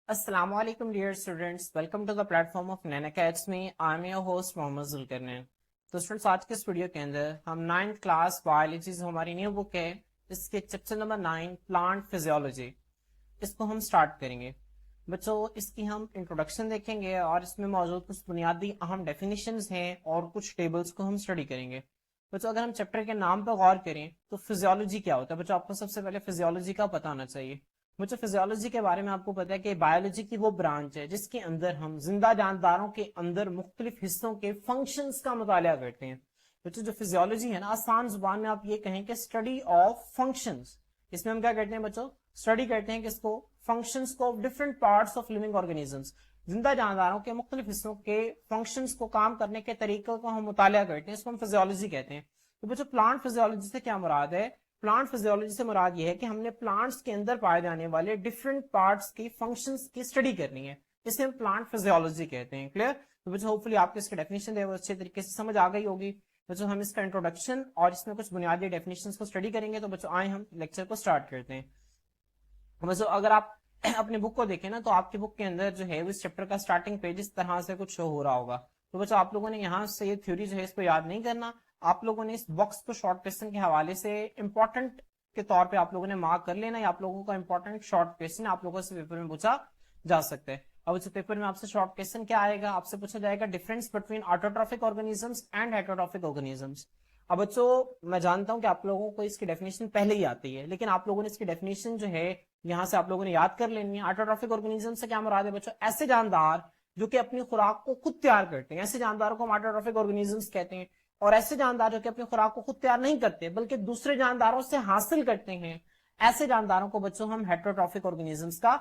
Assalamu alaikum dear students, welcome to the platform of Nan Academy. I am your host Mohammad Zulqarnain. तो students आज के इस video के अंदर हम 9th क्लास बायोलॉजी जो हमारी न्यू बुक है इसके चैप्टर नंबर 9 प्लांट फिजियोलॉजी इसको हम स्टार्ट करेंगे। बच्चों इसकी हम इंट्रोडक्शन देखेंगे और इसमें मौजूद कुछ बुनियादी अहम डेफिनेशंस हैं और कुछ टेबल्स को हम स्टडी करेंगे। बच्चों अगर हम चैप्टर के नाम पर गौर करें तो फिजियोलॉजी क्या होता है? बच्चों आपको सबसे पहले फिजियोलॉजी का पता होना चाहिए। मुझे फिजियोलॉजी के बारे में आपको पता है कि बायोलॉजी की वो ब्रांच है जिसके अंदर हम जिंदा जानदारों के अंदर मुख्तलिफ हिस्सों के फंक्शंस का मुताला करते हैं। बच्चों जो फिजियोलॉजी है ना, आसान जुबान में आप ये कहें कि स्टडी ऑफ फंक्शंस। इसमें हम क्या करते हैं बच्चों? स्टडी करते हैं किसको? फंक्शंस को, different parts of living organisms, जिंदा जानदारों के मुख्तलिफ हिस्सों के फंक्शंस को, काम करने के तरीकों को हम मुताला करते हैं। इसको हम फिजियोलॉजी कहते हैं। तो बच्चों प्लांट फिजियोलॉजी से क्या मुराद है? प्लांट फिजियोलॉजी से मुराद ये है कि हमने प्लांट्स के अंदर पाए जाने वाले डिफरेंट पार्ट्स की फंक्शंस की स्टडी करनी है। इसे हम प्लांट फिजियोलॉजी कहते हैं। क्लियर? तो बच्चों होपफुली आपको इसकी डेफिनेशन है वो अच्छे तरीके से समझ आ गई होगी। बच्चों हम इसका इंट्रोडक्शन और इसमें कुछ बुनियादी डेफिनेशंस को स्टडी करेंगे। तो बच्चों आए हम लेक्चर को स्टार्ट करते हैं। बच्चों अगर आप अपने बुक को देखें ना तो आपकी बुक के अंदर जो है इस चैप्टर का स्टार्टिंग पेज इस तरह से कुछ शो हो रहा होगा। तो बच्चों आप लोगों ने यहाँ से ये थ्योरी जो है इसको याद नहीं करना। आप लोगों ने इस बॉक्स को शॉर्ट क्वेश्चन के हवाले से इंपॉर्टेंट के तौर पे आप लोगों ने मार्क कर लेना। आप लोगों का इंपॉर्टेंट शॉर्ट क्वेश्चन आप लोगों से पेपर में पूछा जा सकता है। अब इस पेपर में आपसे शॉर्ट क्वेश्चन क्या आएगा? आपसे पूछा जाएगा difference between autotrophic organisms and heterotrophic organisms. अब बच्चों मैं जानता हूं कि आप लोगों को इसकी डेफिनेशन पहले ही आती है, लेकिन आप लोगों ने इसकी डेफिनेशन जो है यहां से आप लोगों ने याद कर लेनी है। ऑटोट्रॉफिक ऑर्गेनिज्म से क्या मुराद है बच्चों? ऐसे जानदार जो कि अपनी खुराक को खुद तैयार करते हैं, ऐसे जानदारों को हम ऑटोट्रॉफिक ऑर्गेनिजम्स कहते हैं। और ऐसे जानदार जो कि अपनी खुराक को खुद तैयार नहीं करते बल्कि दूसरे जानदारों से हासिल करते हैं, ऐसे जानदारों को बच्चों हम हेटेरोट्रॉफिक ऑर्गेनिजम्स का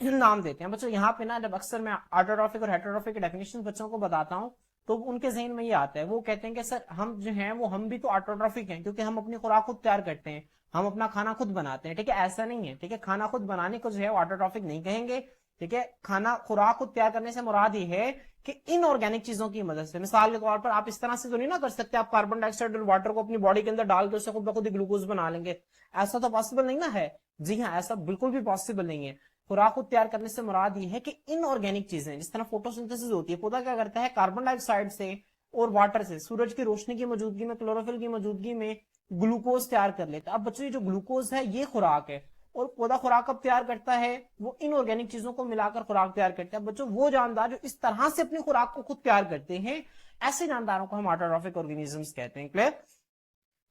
नाम देते हैं। बच्चों यहाँ पे ना जब अक्सर मैं ऑटोट्रॉफिक और हेटेरोट्रॉफिक डेफिनेशन बच्चों को बताता हूँ तो उनके जहन में ये आता है, वो कहते हैं कि सर हम जो हैं वो हम भी तो ऑटोट्रॉफिक हैं क्योंकि हम अपनी खुराक खुद तैयार करते हैं, हम अपना खाना खुद बनाते हैं। ठीक है, ऐसा नहीं है। ठीक है, खाना खुद बनाने को जो है ऑटोट्रॉफिक नहीं कहेंगे। ठीक है, खाना खुराक खुद तैयार करने से मुराद ये है कि इनऑर्गेनिक चीजों की मदद से, मिसाल के तौर पर आप इस तरह से तो नहीं ना कर सकते आप कार्बन डाइऑक्साइड और वाटर को अपनी बॉडी के अंदर डाल के उससे खुद ब खुद ग्लूकोज बना लेंगे। ऐसा तो पॉसिबल नहीं ना है। जी हाँ, ऐसा बिल्कुल भी पॉसिबल नहीं है। खुराक को तैयार करने से मुराद ये है कि इनऑर्गेनिक चीजें, जिस तरह फोटोसिंथेसिस होती है, पौधा क्या करता है? कार्बन डाइऑक्साइड से और वाटर से, सूरज की रोशनी की मौजूदगी में, क्लोरोफिल की मौजूदगी में ग्लूकोज तैयार कर लेता है। अब बच्चों ये जो ग्लूकोज है ये खुराक है, और पौधा खुराक कब तैयार करता है? वो इनऑर्गेनिक चीजों को मिलाकर खुराक तैयार करता है। बच्चों वो जानदार जो इस तरह से अपनी खुराक को खुद तैयार करते हैं, ऐसे जानदारों को हम ऑटोट्रॉफिक ऑर्गेनिजम्स कहते हैं। क्लियर?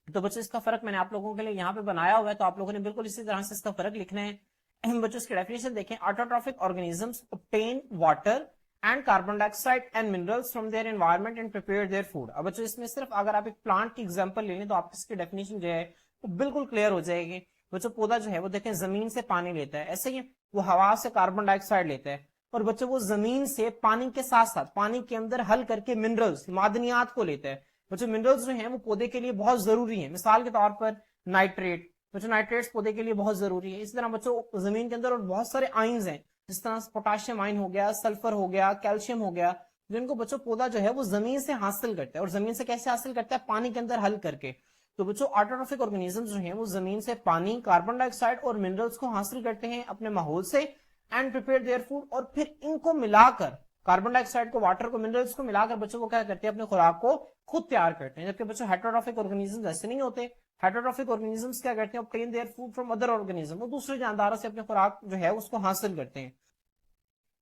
तो बच्चों इसका फर्क मैंने आप लोगों के लिए यहाँ पे बनाया हुआ है, तो आप लोगों ने बिल्कुल इसी तरह से इसका फर्क लिखना है। बच्चों इसकी डेफिनेशन देखें। Autotrophic organisms obtain water and carbon dioxide and minerals from their environment and prepare their food. अब बच्चों इसमें सिर्फ अगर आप एक प्लांट की एग्जांपल ले लें तो आपकी इसकी डेफिनेशन जो है वो बिल्कुल क्लियर हो जाएगी। बच्चों पौधा जो है वो देखें जमीन से पानी लेता है, ऐसे ही वो हवा से कार्बन डाइऑक्साइड लेता है, और बच्चों वो जमीन से पानी के साथ साथ पानी के अंदर हल करके मिनरल्स, मादनियात को लेता है। बच्चों मिनरल्स जो हैं वो पौधे के लिए बहुत जरूरी है। मिसाल के तौर पर नाइट्रेट, बच्चों नाइट्रेट्स पौधे के लिए बहुत जरूरी है। इसी तरह बच्चों जमीन के अंदर और बहुत सारे आइंस हैं, जिस तरह पोटाशियम आइन हो गया, सल्फर हो गया, कैल्शियम हो गया, जिनको बच्चों पौधा जो है वो जमीन से हासिल करता है। और जमीन से कैसे हासिल करता है? पानी के अंदर हल करके। तो बच्चों ऑटोट्रॉफिक ऑर्गेनिजम्स जो हैं वो जमीन से पानी, कार्बन डाइऑक्साइड और मिनरल्स को हासिल करते हैं अपने माहौल से, एंड प्रिपेयर देयर फूड, और फिर इनको मिलाकर, कार्बन डाइऑक्साइड को, वाटर को, मिनरल्स को मिलाकर बच्चों को क्या करते हैं? अपने खुराक को खुद तैयार करते हैं। जबकि बच्चों हेटेरोट्रॉफिक ऑर्गेनिजम्स ऐसे नहीं होते। हेटेरोट्रॉफिक ऑर्गेनिजम्स क्या करते हैं? Obtain their food from other organism, वो दूसरे जानदारों से अपने खुराक जो है उसको हासिल करते हैं।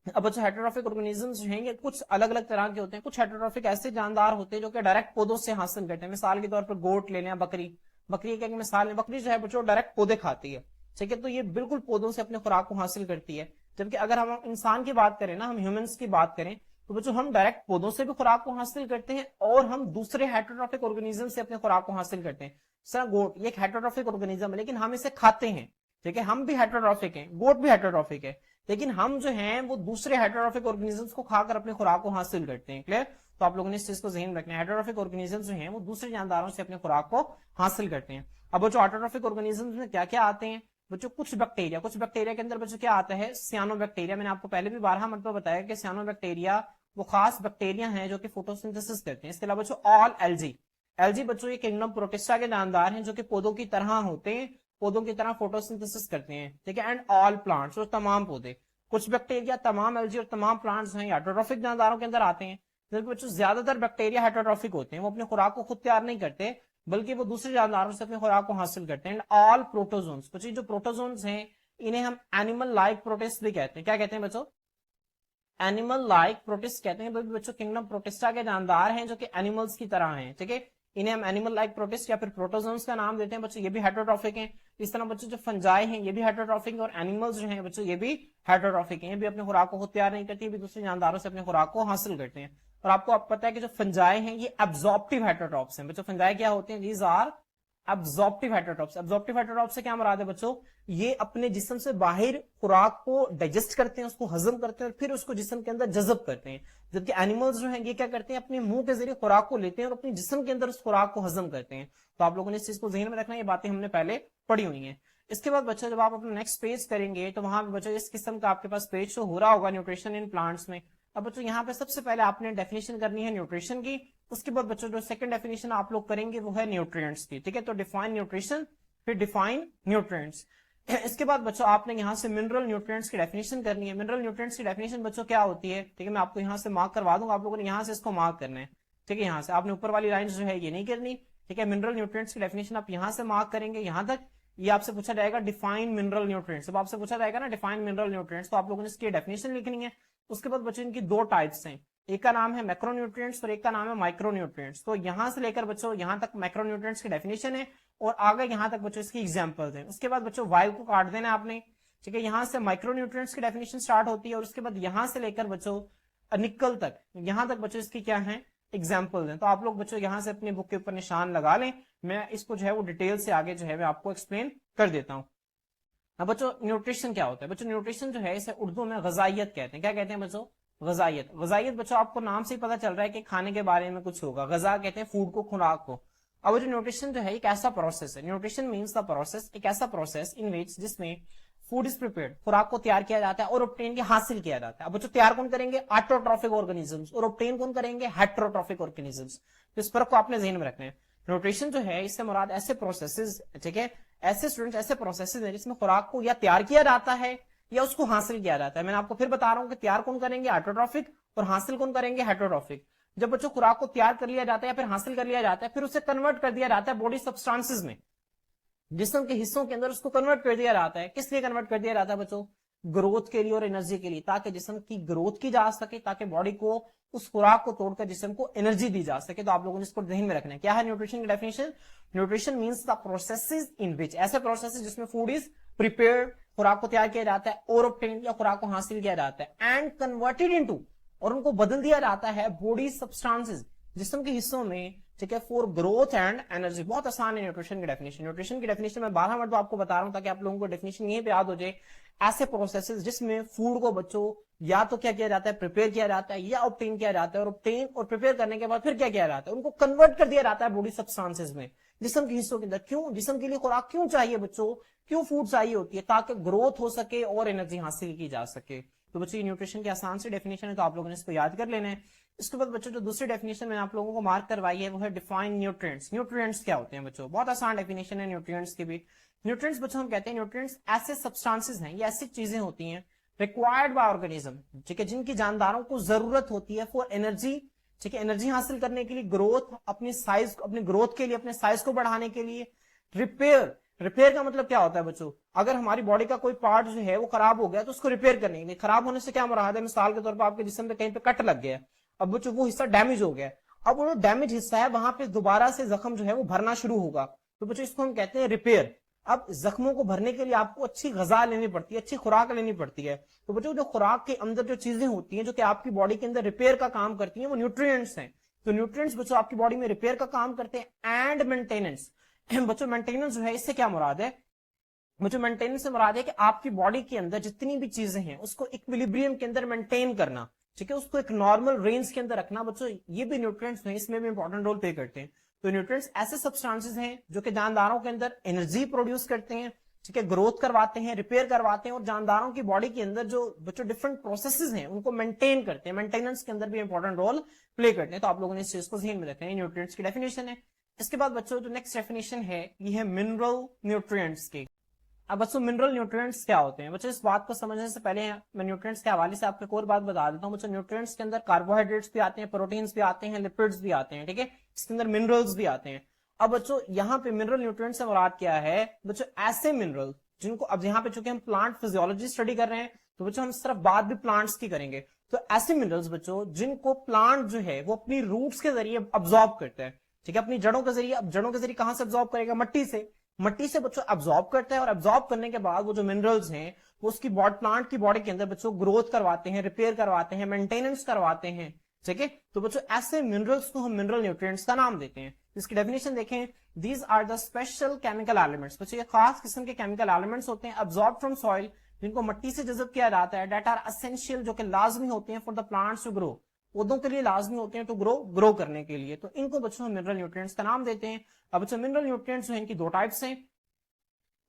अब बच्चों हेटेरोट्रॉफिक ऑर्गेनिजम्स जो हैं ये कुछ अलग अलग तरह के होते हैं। कुछ हेटेरोट्रॉफिक ऐसे जानदार होते हैं जो कि डायरेक्ट पौधों से हासिल करते हैं। मिसाल के तौर पर गोट ले लें, बकरी। बकरी की मिसाल है, बकरी जो है बच्चों डायरेक्ट पौधे खाती है। ठीक है, तो ये बिल्कुल पौधों से अपने खुराक को हासिल करती है। जबकि अगर हम इंसान की बात करें ना, हम ह्यूमंस की बात करें, तो बच्चों हम डायरेक्ट पौधों से भी खुराक को हासिल करते हैं और हम दूसरे हेटेरोट्रॉफिक ऑर्गेनिज्म से अपने खुराक को हासिल करते हैं। सर गोट ये एक हेटेरोट्रॉफिक ऑर्गेनिज्म है, लेकिन हम इसे खाते हैं। ठीक है, हम भी हेटेरोट्रॉफिक हैं, गोट भी हेटेरोट्रॉफिक है, लेकिन हम जो हैं वो दूसरे हेटेरोट्रॉफिक ऑर्गेनिजम्स को खाकर अपने खुराक को हासिल करते हैं। क्लियर? तो आप लोगों ने इस चीज को ज़हन रखना है। हेटेरोट्रॉफिक ऑर्गेनिजम्स जो हैं वो दूसरे जानदारों से अपने खुराक को हासिल करते हैं। अब बच्चों ऑटोट्रॉफिक ऑर्गेनिजम्स में क्या क्या आते हैं? बच्चों कुछ बैक्टीरिया के अंदर बच्चों क्या आता है? सियानो बैक्टीरिया। मैंने आपको पहले भी 12 मरतबा बताया कि सियानो बैक्टीरिया वो खास बैक्टीरिया हैं जो कि फोटोसिंथेसिस करते हैं। इसके अलावा बच्चों ऑल एल्जी, एल्जी बच्चों ये किंगडम प्रोटिस्टा के जानदार हैं जो कि पौधों की तरह होते हैं, पौधों की तरह फोटोसिंथेसिस करते हैं। ठीक है, एंड ऑल प्लांट्स, और तमाम पौधे। कुछ बैक्टीरिया तमाम एल्गी और तमाम प्लांट्स हैं हेटेरोट्रॉफिक जानदारों के अंदर आते हैं, जबकि बच्चों ज्यादातर बैक्टीरिया हेटेरोट्रॉफिक होते हैं, वो अपनी खुराक को खुद तैयार नहीं करते बल्कि वो दूसरे जानदारों से अपनी खुराक को हासिल करते हैं। एंड ऑल प्रोटोजोन्स, बच्चों जो प्रोटोजोन्स हैं इन्हें हम एनिमल लाइक प्रोटिस्ट भी कहते हैं। क्या कहते हैं बच्चों? एनिमल लाइक प्रोटिस्ट कहते हैं। बच्चों किंगडम प्रोटिस्टा के जानदार हैं जो कि एनिमल्स की तरह हैं, ठीक है, इन्हें हम एनिमल लाइक प्रोटिस्ट या फिर प्रोटोजोन्स का नाम देते हैं। बच्चों ये भी हेटेरोट्रॉफिक हैं। इस तरह बच्चों जो फंजाई हैं ये भी हेटेरोट्रॉफिक हैं, और एनिमल्स जो हैं बच्चों ये भी हेटेरोट्रॉफिक हैं, ये भी अपनी खुराक को खुद तैयार नहीं करती, ये भी दूसरे जानदारों से अपनी खुराक को हासिल करते हैं। और आपको आप पता है कि जो फंजाई हैं ये एब्जॉर्प्टिव हेटेरोट्रॉप्स हैं। बच्चों फंजाई क्या होते हैं? These are absorptive heterotrophs. Absorptive heterotrophs से क्या मुराद है बच्चों? ये अपने जिस्म से बाहर खुराक को डाइजेस्ट करते हैं, उसको हजम करते हैं और फिर उसको जिस्म के अंदर जज्ब करते हैं। जबकि एनिमल्स जो हैं ये क्या करते हैं? अपने मुंह के जरिए खुराक को लेते हैं और अपने जिस्म के अंदर उस खुराक को हजम करते हैं। तो आप लोगों ने इस चीज को जहन में रखना है, ये बातें हमने पहले पढ़ी हुई हैं। इसके बाद बच्चों जब आप अपना नेक्स्ट पेज करेंगे तो वहां पे बच्चों इस किस्म का आपके पास पेज शो हो रहा होगा, न्यूट्रिशन इन प्लांट्स में। अब बच्चों यहाँ पे सबसे पहले आपने डेफिनेशन करनी है न्यूट्रिशन की। उसके बाद बच्चों जो सेकंड डेफिनेशन आप लोग करेंगे वो है न्यूट्रिएंट्स की, ठीक है। तो डिफाइन न्यूट्रिशन, फिर डिफाइन न्यूट्रिएंट्स। इसके बाद बच्चों आपने यहाँ से मिनरल न्यूट्रिएंट्स की डेफिनेशन करनी है। मिनरल न्यूट्रिएंट्स की डेफिनेशन बच्चों क्या होती है, ठीक है, मैं आपको यहाँ से मार्क करवा दूंगा, आप लोगों ने यहाँ से इसको मार्क करना है, ठीक है। यहाँ से आपने ऊपर वाली लाइन जो है ये नहीं करनी, ठीक है। मिनरल न्यूट्रिएंट्स की डेफिनेशन आप यहाँ से मार्क करेंगे यहाँ तक। ये आपसे पूछा जाएगा डिफाइन मिनरल न्यूट्रिएंट्स, जब आपसे पूछा जाएगा ना डिफाइन मिनरल न्यूट्रिएंट्स, तो आप लोगों ने इसकी डेफिनेशन लिखनी है। उसके बाद बच्चों इनकी दो टाइप्स हैं, एक का नाम है मैक्रोन्यूट्रिएंट्स और एक का नाम है माइक्रोन्यूट्रिएंट्स। तो यहां से लेकर बच्चों यहां तक मैक्रोन्यूट्रिएंट्स की डेफिनेशन है और आगे यहां तक बच्चों इसकी एग्जांपल्स हैं। उसके बाद बच्चों वायु को काट देना आपने, ठीक है। यहां से माइक्रोन्यूट्रिएंट्स की डेफिनेशन स्टार्ट होती है और उसके बाद यहां से लेकर बच्चों निकल तक, यहां तक बच्चों इसकी क्या है? एग्जाम्पल्स हैं। तो आप लोग बच्चों यहां से अपनी बुक के ऊपर निशान लगा लें, मैं इसको जो है वो डिटेल से आगे जो है मैं आपको एक्सप्लेन कर देता हूं। अब बच्चों न्यूट्रिशन क्या होता है? बच्चों न्यूट्रिशन जो है इसे उर्दू में गजाइयत कहते हैं। क्या कहते हैं बच्चों? गजाइयत। गजाइयत बच्चों आपको नाम से ही पता चल रहा है कि खाने के बारे में कुछ होगा। गजा कहते हैं फूड को, खुराक को। अब जो न्यूट्रिशन जो है एक ऐसा प्रोसेस है, न्यूट्रिशन मींस द प्रोसेस, एक ऐसा प्रोसेस इन विच जिसमें फूड इज प्रिपेयर्ड, खुराक को तैयार किया जाता है और ऑब्टेन के हासिल किया जाता है। अब बच्चों तैयार कौन करेंगे? ऑटोट्रॉफिक ऑर्गेनिजम्स, और ऑब्टेन कौन करेंगे? Heterotrophic organisms. तो इस फर्क को आपने ध्यान में रखना है। न्यूट्रिशन जो है इससे मुराद ऐसे प्रोसेसेस, ठीक है, ऐसे स्टूडेंट्स ऐसे प्रोसेसेस हैं जिसमें खुराक को या तैयार किया जाता है या उसको हासिल किया जाता है। मैंने आपको फिर बता रहा हूं कि तैयार कौन करेंगे? ऑटोट्रॉफिक, और हासिल कौन करेंगे? हेटेरोट्रॉफिक। जब बच्चों खुराक को तैयार कर लिया जाता है या फिर हासिल कर लिया जाता है, फिर उसे कन्वर्ट कर दिया जाता है बॉडी सब्सटेंसेस में, जिस्म के हिस्सों के अंदर उसको कन्वर्ट कर दिया जाता है। किस लिए कन्वर्ट कर दिया जाता है बच्चों? ग्रोथ के लिए और एनर्जी के लिए, ताकि जिस्म की ग्रोथ की जा सके, ताकि बॉडी को उस खुराक को तोड़कर जिस्म को एनर्जी दी जा सके। तो आप लोगों ने इसको ध्यान में रखना है। क्या है न्यूट्रिशन की definition? Nutrition means the processes in which, ऐसे प्रोसेसेस जिसमें फूड इज प्रिपेयर्ड, खुराक को तैयार किया जाता है, और ऑब्टेन्ड या खुराक को हासिल किया जाता है, एंड कन्वर्टेड इनटू, और उनको बदल दिया जाता है बॉडी सब्सटेंसेस, जिस्म के हिस्सों में, ठीक है, फॉर ग्रोथ एंड एनर्जी। बहुत आसान है न्यूट्रिशन की डेफिनेशन। न्यूट्रिशन की डेफिनेशन मैं 12 मरतबा आपको बता रहा हूं ताकि आप लोगों को डेफिनेशन यहीं पे याद हो जाए। ऐसे प्रोसेसेस जिसमें फूड को बच्चों या तो क्या किया जाता है? प्रिपेयर किया जाता है, या ऑब्टेन किया जाता है, और ऑब्टेन और प्रिपेयर करने के बाद फिर क्या किया जाता है? उनको कन्वर्ट कर दिया जाता है बॉडी सब्सटेंसेस में, जिस्म के हिस्सों के अंदर। क्यों? जिस्म के लिए खुराक क्यों चाहिए बच्चों? क्यों फूड चाहिए होती है? ताकि ग्रोथ हो सके और एनर्जी हासिल की जा सके। तो बच्चों न्यूट्रिशन की आसान सी डेफिनेशन है, तो आप लोगों ने इसको याद कर लेना है। इसके बाद बच्चों जो दूसरी डेफिनेशन मैंने आप लोगों को मार्क करवाई है वो है डिफाइन न्यूट्रिएंट्स। न्यूट्रिएंट्स क्या होते हैं बच्चों? बहुत आसान डेफिनेशन है न्यूट्रिएंट्स की भी। न्यूट्रिएंट्स बच्चों हम कहते हैं न्यूट्रिएंट्स ऐसे सब्सटेंसेस हैं, ये ऐसी चीजें होती हैं रिक्वायर्ड बाय ऑर्गेनिज्म, ठीक है, जिनकी जानदारों को जरूरत होती है फॉर एनर्जी, ठीक है, एनर्जी हासिल करने के लिए, ग्रोथ, अपनी साइज, अपनी ग्रोथ के लिए, अपने साइज को बढ़ाने के लिए, रिपेयर। रिपेयर का मतलब क्या होता है बच्चों? अगर हमारी बॉडी का कोई पार्ट जो है वो खराब हो गया तो उसको रिपेयर करने के लिए, खराब होने से क्या मुराद है? मिसाल के तौर पर आपके जिस्म पे कहीं पे कट लग गया, अब बच्चों वो हिस्सा डैमेज हो गया, अब वो डैमेज हिस्सा है वहां पे दोबारा से जख्म जो है वो भरना शुरू होगा, तो बच्चों इसको हम कहते हैं रिपेयर। अब जख्मों को भरने के लिए आपको अच्छी गजा लेनी पड़ती है, अच्छी खुराक लेनी पड़ती है। तो बच्चों जो खुराक के अंदर जो चीजें होती हैं जो कि आपकी बॉडी के अंदर रिपेयर का काम करती हैं वो न्यूट्रिएंट्स हैं। तो न्यूट्रिएंट्स बच्चों आपकी बॉडी में रिपेयर का काम करते हैं। एंड मेंटेनेंस, बच्चों मेंटेनेंस जो है इससे क्या मुराद है? मुझे मेंटेनेंस से मुराद है कि आपकी बॉडी के अंदर जितनी भी चीजें हैं उसको इक्विलिब्रियम के अंदर मेंटेन करना, ठीक है, उसको एक नॉर्मल रेंज के अंदर रखना। बच्चों ये भी न्यूट्रिएंट्स हैं, इसमें भी इंपॉर्टेंट रोल प्ले करते हैं। तो न्यूट्रिएंट्स ऐसे सब्सटेंसेस हैं जो कि जानदारों के अंदर एनर्जी प्रोड्यूस करते हैं, ठीक है, ग्रोथ करवाते हैं, रिपेयर करवाते हैं, और जानदारों की बॉडी के अंदर जो बच्चों डिफरेंट प्रोसेसेस हैं उनको मेंटेन करते हैं, मेंटेनेंस के अंदर भी इंपॉर्टेंट रोल प्ले करते हैं। तो आप लोगों ने इस चीज को ध्यान में रखना है। न्यूट्रिएंट्स की डेफिनेशन है। इसके बाद बच्चों जो नेक्स्ट डेफिनेशन है ये है मिनरल न्यूट्रिएंट्स की। अब बच्चों मिनरल न्यूट्रिएंट्स क्या होते हैं बच्चों, इस बात को समझने से पहले मैं न्यूट्रिएंट्स के हवाले से आपको एक और बात बता देता हूँ बच्चों। न्यूट्रिएंट्स के अंदर कार्बोहाइड्रेट्स भी आते हैं, प्रोटीन्स भी आते हैं, लिपिड्स भी आते हैं, ठीक है। इसके अंदर मिनरल्स भी आते हैं। अब बच्चों यहाँ पे मिनरल न्यूट्रिएंट्स से मुराद क्या है बच्चों, ऐसे मिनरल जिनको, अब यहाँ पे चूंकि हम प्लांट फिजियोलॉजी स्टडी कर रहे हैं तो बच्चों हम सिर्फ बात भी प्लांट्स की करेंगे। तो ऐसे मिनरल्स बच्चों जिनको प्लांट जो है वो अपनी रूट्स के जरिए अब्सॉर्ब करता है, ठीक है, अपनी जड़ों के जरिए। अब जड़ों के जरिए कहां से अब्सॉर्ब करेगा, मट्टी से बच्चों अब्सॉर्ब करता है। और अब्सॉर्ब करने के बाद वो जो मिनरल्स हैं वो उसकी प्लांट की बॉडी के अंदर बच्चों ग्रोथ करवाते हैं, रिपेयर करवाते हैं, मेंटेनेंस करवाते हैं, ठीक है। तो बच्चों ऐसे मिनरल्स को हम मिनरल न्यूट्रिएंट्स का नाम देते हैं। इसकी डेफिनेशन देखें, these are the special chemical elements, बच्चों ये खास किस्म के केमिकल एलिमेंट्स होते हैं अब्सॉर्ब फ्रॉम सॉइल, जिनको मट्टी से जज़ब किया जाता है, डेट आर एसेंशियल, जो कि लाजमी होते हैं for the plants to grow, पौधों के लिए लाजमी होते हैं टू ग्रो करने के लिए। तो इनको बच्चों हम मिनरल न्यूट्रिएंट्स का नाम देते हैं। अब बच्चों मिनरल न्यूट्रिएंट्स जो है इनकी दो टाइप्स हैं,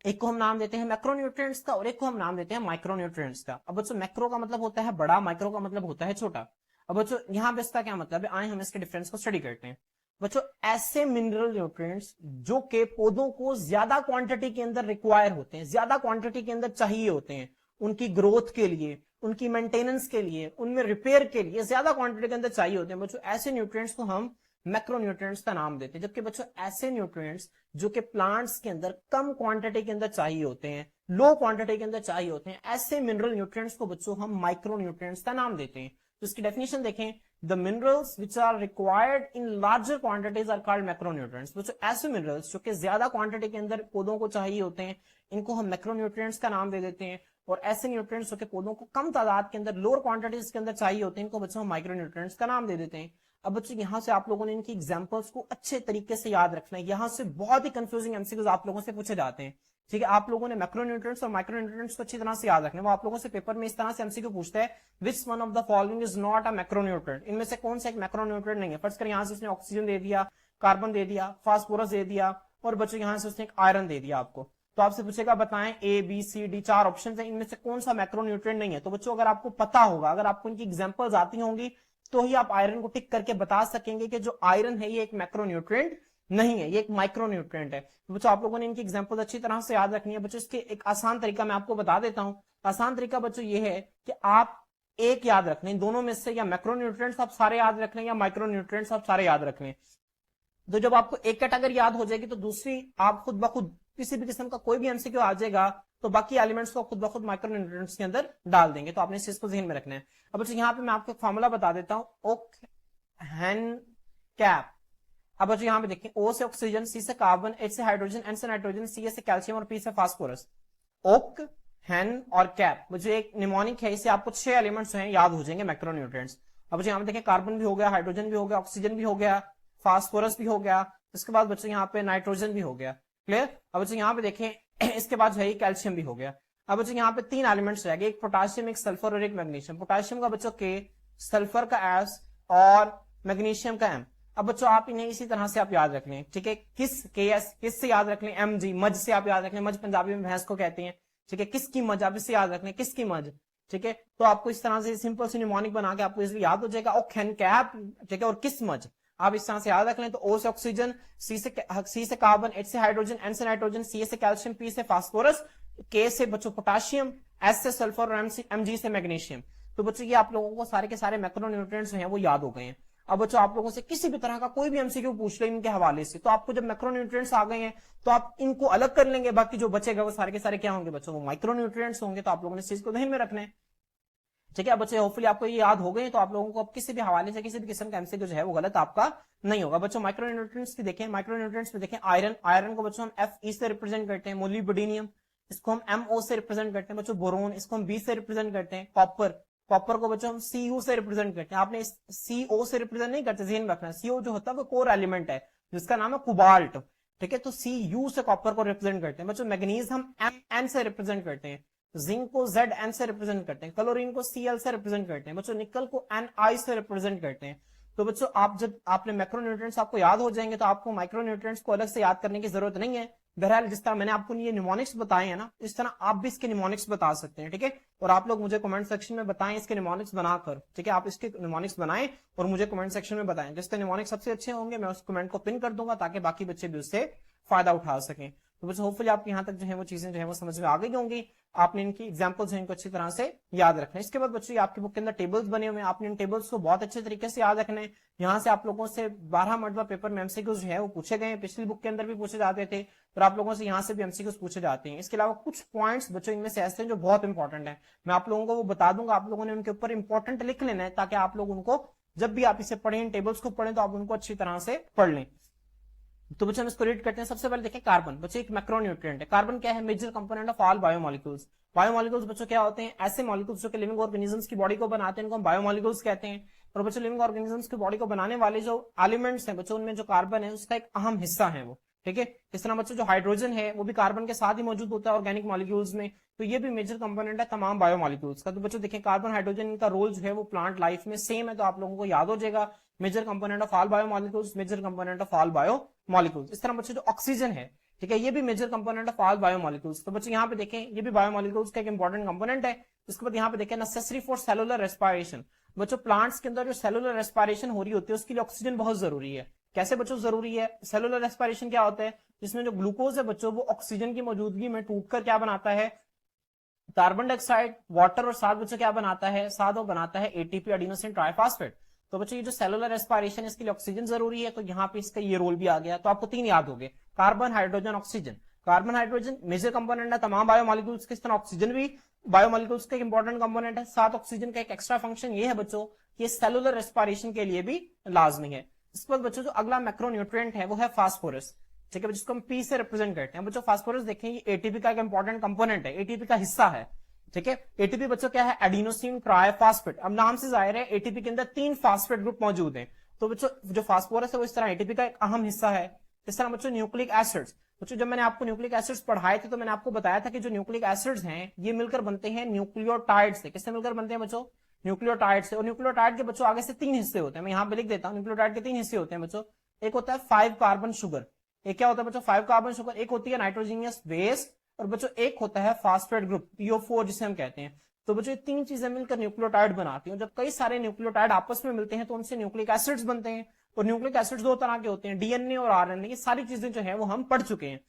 एक को हम नाम देते हैं मैक्रोन्यूट्रिएंट्स का और एक को हम नाम देते हैं माइक्रोन्यूट्रिएंट्स का। अब बच्चों मैक्रो का मतलब होता है बड़ा, माइक्रो का मतलब होता है छोटा। अब बच्चों यहाँ पे इसका क्या मतलब है, आए हम इसके डिफरेंस को स्टडी करते हैं। बच्चों ऐसे मिनरल न्यूट्रिएंट्स जो कि पौधों को ज्यादा क्वांटिटी के अंदर रिक्वायर होते हैं, ज्यादा क्वांटिटी के अंदर चाहिए होते हैं उनकी ग्रोथ के लिए, उनकी मेंटेनेंस के लिए, उनमें रिपेयर के लिए ज्यादा क्वांटिटी के अंदर चाहिए होते हैं बच्चों, ऐसे न्यूट्रिएंट्स को हम मैक्रोन्यूट्रिएंट्स का नाम देते हैं। जबकि बच्चों ऐसे न्यूट्रिएंट्स जो कि प्लांट्स के अंदर कम क्वांटिटी के अंदर चाहिए होते हैं, लो क्वांटिटी के अंदर चाहिए होते हैं, ऐसे मिनरल न्यूट्रिएंट्स को बच्चों हम माइक्रोन्यूट्रिएंट्स का नाम देते हैं। तो इसकी डेफिनेशन देखें, the minerals which are required in larger quantities are called macronutrients. बच्चों ऐसे मिनरल्स जो कि ज्यादा क्वांटिटी के अंदर पौधों को चाहिए होते हैं, इनको हम मैक्रोन्यूट्रिएंट्स का नाम दे देते हैं। और ऐसे न्यूट्रिएंट्स जो कि पौधों को कम तादाद के अंदर, लोअर क्वांटिटीज के अंदर चाहिए होते हैं, इनको बच्चों हम माइक्रोन्यूट्रिएंट्स का नाम दे देते हैं। अब बच्चों यहां से आप लोगों ने इनकी एग्जांपल्स को अच्छे तरीके से याद रखना है, यहां से बहुत ही कंफ्यूजिंग एमसीक्यूज आप लोगों से पूछे जाते हैं, ठीक है। आप लोगों ने मैक्रोन्यूट्रिएंट्स और माइक्रोन्यूट्रिएंट्स को अच्छी तरह से याद रखना है। वो आप लोगों से पेपर में इस तरह से एमसीक्यू पूछता है, which one of the following is not a macronutrient, इनमें से कौन सा एक मैक्रोन्यूट्रिएंट नहीं है। फर्स्ट कर यहां से उसने ऑक्सीजन दे दिया, कार्बन दे दिया, फास्फोरस दे दिया और बच्चों यहां से उसने एक आयरन दे दिया आपको। तो आपसे पूछेगा बताएं ए बी सी डी, चार ऑप्शन है, इनमें से कौन सा मैक्रोन्यूट्रिएंट नहीं है। तो बच्चों अगर आपको पता होगा, अगर आपको इनकी एग्जांपल्स आती होंगी तो ही आप आयरन को टिक करके बता सकेंगे कि जो आयरन है ये एक मैक्रोन्यूट्रिएंट नहीं है, ये एक माइक्रोन्यूट्रिएंट है। तो बच्चों आप लोगों ने इनकी एग्जांपल्स अच्छी तरह से याद रखनी है। बच्चों इसके एक आसान तरीका मैं आपको बता देता हूं। आसान तरीका बच्चों ये है कि आप एक याद रख लें, दोनों में से या मैक्रोन्यूट्रिएंट्स आप सारे याद रख लें या माइक्रोन्यूट्रिएंट्स आप सारे याद रख लें। तो जब आपको एक कैटेगरी याद हो जाएगी तो दूसरी आप खुद ब खुद किसी भी किस्म का कोई भी एमसीक्यू आ जाएगा तो बाकी एलिमेंट्स को खुद ब खुद माइक्रोन्यूट्रिएंट्स के अंदर डाल देंगे। तो आपने इस चीज को ध्यान में रखना है। अब बच्चों यहाँ पे मैं आपको एक फॉर्मूला बता देता हूं, ओक हैन कैप। अब बच्चों यहाँ पे देखें, ओ से ऑक्सीजन, सी से कार्बन, एच से हाइड्रोजन, एन से नाइट्रोजन, सी से कैल्शियम और पी से फास्फोरस। ओक, हैन और कैप मुझे एक निमोनिक है, इसे आपको 6 एलिमेंट्स हैं याद हो जाएंगे मैक्रोन्यूट्रिएंट्स। अब बच्चों यहाँ पे देखें, कार्बन भी हो गया, हाइड्रोजन भी हो गया, ऑक्सीजन भी हो गया, फास्फोरस भी हो गया, इसके बाद बच्चों यहाँ पे नाइट्रोजन भी हो गया। क्लियर। अब बच्चों यहाँ पे देखें इसके बाद जो है कैल्शियम भी हो गया। अब बच्चों यहाँ पे 3 एलिमेंट्स रह गए, एक पोटाशियम, एक सल्फर और एक मैग्नीशियम। पोटाशियम का बच्चों के, सल्फर का एस और मैग्नीशियम का एम। अब बच्चों आप इन्हें इसी तरह से आप याद रख लें, ठीक है। किस के एस, किस से याद रख लें, एम जी, मज से आप याद रख लें, मज पंजाबी में भैंस को कहते हैं, ठीक है। किसकी मज, आप इससे याद रख लें, किसकी मज, ठीक है। तो आपको इस तरह से सिंपल सी निमोनिक बना के आपको इसलिए याद हो जाएगा, ओ खैन कैप, ठीक है, और किस मज आप इस तरह से याद रख लें। तो ओ से ऑक्सीजन, सी से कार्बन, एच से हाइड्रोजन, एन से नाइट्रोजन, सी से कैल्शियम, पी से फास्फोरस, के से बच्चों पोटाशियम, एस से सल्फर और एम जी से मैग्नीशियम। तो बच्चों ये आप लोगों को सारे के सारे मैक्रोन्यूट्रिएंट्स हैं वो याद हो गए हैं। अब बच्चों आप लोगों से किसी भी तरह का कोई भी एमसीक्यू पूछ ले इनके हवाले से, तो आपको जब मैक्रोन्यूट्रिएंट्स आ गए हैं तो आप इनको अलग कर लेंगे, बाकी जो बचेगा वो सारे के सारे क्या होंगे बच्चों, वो माइक्रोन्यूट्रिएंट्स होंगे। तो आप लोगों ने इस चीज को ध्यान में रखना है, ठीक है। बच्चे होपफुली आपको ये याद हो गए, तो आप लोगों को अब किसी भी हवाले से किसी भी किस्म का एमसीक्यू जो है वो गलत आपका नहीं होगा। बच्चों माइक्रोन्यूट्रिएंट्स की देखें, माइक्रोन्यूट्रिएंट्स में देखें आयरन, आयरन को बच्चों हम Fe से रिप्रेजेंट करते हैं, मोलिब्डेनियम इसको हम Mo से रिप्रेजेंट करते हैं बच्चों, बोरोन इसको हम B से रिप्रेजेंट करते हैं, कॉपर, कॉपर को बच्चों हम Cu से रिप्रेजेंट करते हैं। आपने इस CO से रिप्रेजेंट नहीं करते, ध्यान रखना, CO जो होता है वो कोर एलिमेंट है जिसका नाम है कोबाल्ट, ठीक है। तो Cu से कॉपर को रिप्रेजेंट करते हैं बच्चों। मैग्नीज हम Mn से रिप्रेजेंट करते हैं, जिंक को Zn से रिप्रेजेंट करते हैं, क्लोरीन को Cl से रिप्रेजेंट करते हैं बच्चों, निकल को Ni से रिप्रेजेंट करते हैं। तो बच्चों आप जब आपने मैक्रोन्यूट्रिएंट्स आपको याद हो जाएंगे तो आपको माइक्रोन्यूट्रिएंट्स को अलग से याद करने की जरूरत नहीं है। बहरहाल जिस तरह मैंने आपको ये निमोनिक्स बताए हैं ना, इस तरह आप भी इसके निमोनिक्स बता सकते हैं, ठीक है। और आप लोग मुझे कमेंट सेक्शन में बताएं इसके निमोनिक्स बनाकर, ठीक है। आप इसके निमोनिक्स बनाएं और मुझे कमेंट सेक्शन में बताएं, जिसके निमोनिक्स सबसे अच्छे होंगे मैं उस कमेंट को पिन कर दूंगा ताकि बाकी बच्चे भी उससे फायदा उठा सकें। तो बच्चों होपफुली आपको यहाँ तक जो है वो चीजें जो है वो समझ में आ गई होंगी। आपने इनकी एग्जाम्पल्स इनको अच्छी तरह से याद रखना है। इसके बाद बच्चों आपकी बुक के अंदर टेबल्स बने हुए हैं, आपने इन टेबल्स को बहुत अच्छे तरीके से याद रखना है। यहाँ से आप लोगों से 12 मरतबा पेपर में एमसीक्यूज जो है वो पूछे गए हैं, पिछली बुक के अंदर भी पूछे जाते थे और आप लोगों से यहाँ से भी एमसीक्यूज पूछे जाते हैं। इसके अलावा कुछ पॉइंट्स बच्चों इनमें से ऐसे हैं जो बहुत इंपॉर्टेंट है, मैं आप लोगों को वो बता दूंगा, आप लोगों ने उनके ऊपर इंपॉर्टेंट लिख लेना है ताकि आप लोग उनको जब भी आप इसे पढ़ें, इन टेबल्स को पढ़ें तो आप उनको अच्छी तरह से पढ़ लें। तो बच्चों हम इसको रीड करते हैं। सबसे पहले देखें कार्बन। बच्चों एक मैक्रोन्यूट्रिएंट है। कार्बन क्या है? Major component of all biomolecules. Biomolecules बच्चों क्या होते हैं? ऐसे मॉलिक्यूल्स जो कि लिविंग ऑर्गेनिजम्स की बॉडी को बनाते हैं, इनको हम बायोमोलिक्यूल्स कहते हैं। और बच्चों लिविंग ऑर्गेनिजम्स की बॉडी को बनाने वाले जो एलिमेंट्स हैं बच्चों, उनमें जो कार्बन है उसका एक अहम हिस्सा है वो, ठीक है। इस तरह बच्चों जो हाइड्रोजन है वो भी कार्बन के साथ ही मौजूद होता है ऑर्गेनिक मॉलिक्यूल्स में, तो ये भी मेजर कंपोनेंट है तमाम बायोमोलिक्यूल्स का। तो बच्चों देखिए कार्बन हाइड्रोजन इनका रोल जो है वो प्लांट लाइफ में सेम है, तो आप लोगों को याद हो जाएगा major component of all biomolecules, major component of all biomolecules. इस तरह बच्चों जो ऑक्सीजन है, ठीक है, ये भी major component of all biomolecules. तो बच्चों यहाँ पे देखें ये भी बायोमोलिक्यूल्स का एक इंपॉर्टेंट कंपोनेंट है। इसके बाद यहाँ पे देखें नेसेसरी फॉर सेलुलर रेस्पिरेशन। बच्चों प्लांट्स के अंदर जो सेलुलर रेस्पिरेशन हो रही होती है उसके लिए ऑक्सीजन बहुत जरूरी है। कैसे बच्चों जरूरी है? सेलुलर रेस्पिरेशन क्या होता है? जिसमें जो ग्लूकोज है बच्चों वो ऑक्सीजन की मौजूदगी में टूटकर क्या बनाता है? कार्बन डाइऑक्साइड, वाटर, और साथ बच्चों क्या बनाता है? साथ वो बनाता है एटीपी, एडिनोसिन ट्राइफॉस्फेट। तो बच्चों ये जो सेलुलर रेस्पिरेशन है इसके लिए ऑक्सीजन जरूरी है, तो यहाँ पे इसका ये रोल भी आ गया। तो आपको 3 याद हो गए, carbon, hydrogen, oxygen. Carbon hydrogen major component है तमाम बायोमोलिक्यूल्स के, इस तरह ऑक्सीजन भी बायोमोलिक्यूल्स का एक इंपॉर्टेंट कंपोनेंट है। साथ ऑक्सीजन का एक एक्स्ट्रा फंक्शन ये है बच्चों, ये सेलुलर रेस्पिरेशन के लिए भी लाजमी है। इसके बाद बच्चों जो अगला मैक्रोन्यूट्रिएंट है वो है फास्फोरस, ठीक है, जिसको हम पी से रिप्रेजेंट करते हैं। बच्चों फास्फोरस देखें ये एटीपी का एक इंपॉर्टेंट कंपोनेंट है, एटीपी का हिस्सा है, ठीक है। एटीपी बच्चों क्या है? Adenosine triphosphate. अब नाम से जाहिर है एटीपी के अंदर 3 फास्फेट ग्रुप मौजूद हैं। तो बच्चों जो फास्फोरस है वो इस तरह एटीपी का एक अहम हिस्सा है। इस तरह बच्चों न्यूक्लिक एसिड्स, बच्चों जब मैंने आपको न्यूक्लिक एसिड्स पढ़ाए थे तो मैंने आपको बताया था कि जो न्यूक्लिक एसिड्स हैं ये मिलकर बनते हैं न्यूक्लियोटाइड से। किससे मिलकर बनते हैं बच्चों? न्यूक्लियोटाइड से। और न्यूक्लियोटाइड के बच्चों आगे से 3 हिस्से होते हैं, मैं यहाँ पे लिख देता हूँ। न्यूक्लियोटाइड के 3 हिस्से होते हैं बच्चों। एक होता है 5 कार्बन शुगर, एक क्या होता है बच्चों? 5 कार्बन शुगर। एक होती है नाइट्रोजीनियस बेस, और बच्चों एक होता है फास्फेट ग्रुप, PO4 जिसे हम कहते हैं। तो बच्चों 3 चीजें मिलकर न्यूक्लियोटाइड बनाती हैं। जब कई सारे न्यूक्लियोटाइड आपस में मिलते हैं तो उनसे न्यूक्लिक एसिड्स बनते हैं। और न्यूक्लिक एसिड्स 2 तरह के होते हैं, डीएनए और आरएनए। ये सारी चीजें जो है वो हम पढ़ चुके हैं।